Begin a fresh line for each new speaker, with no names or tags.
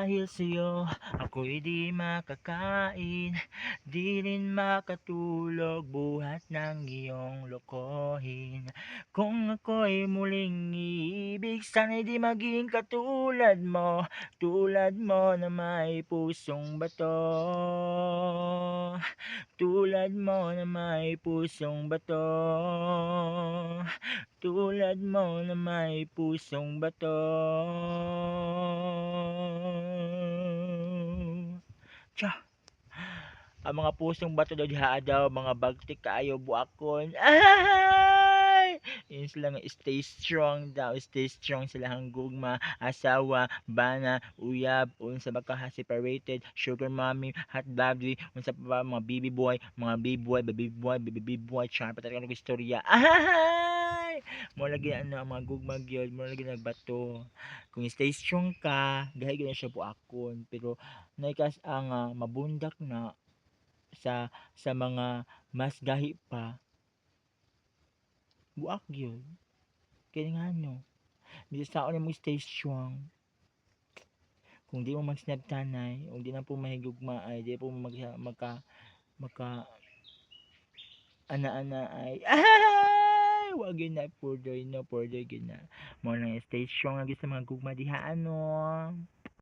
Dahil sa'yo ako'y di makakain, di rin makatulog buhat ng iyong lokohin. Kung ako'y muling iibig, sana'y di maging katulad mo, tulad mo na may pusong bato. Tulad mo na may pusong bato. Tulad mo na may pusong bato. Tsa, ang mga pusong bato daw diha daw, mga bagtik kaayo buakon. Ay! Yun sila nga stay strong daw, stay strong sila hanggugma, asawa, bana, uyab, unsa ba ka separated, sugar mommy, hot daddy, unsa pa ba mga baby boy, char pa talaga ng istorya. Ay! Mo lagi ano ang mga gugma gyud, mo lagi nagbato. Kung stay strong ka, gahay gyud na siya buakon, pero naikas ang mabundak na sa mga mas gahi pa, buak gyud. Kaya nga no, bisa saon mo stay strong. Kung di mo mag-snap tanay, kung di na po mahigugma ay di po maka ana-ana ay ay wag yun na further no further gid na mo lang stay strong lagi sa mga gugma diha ano.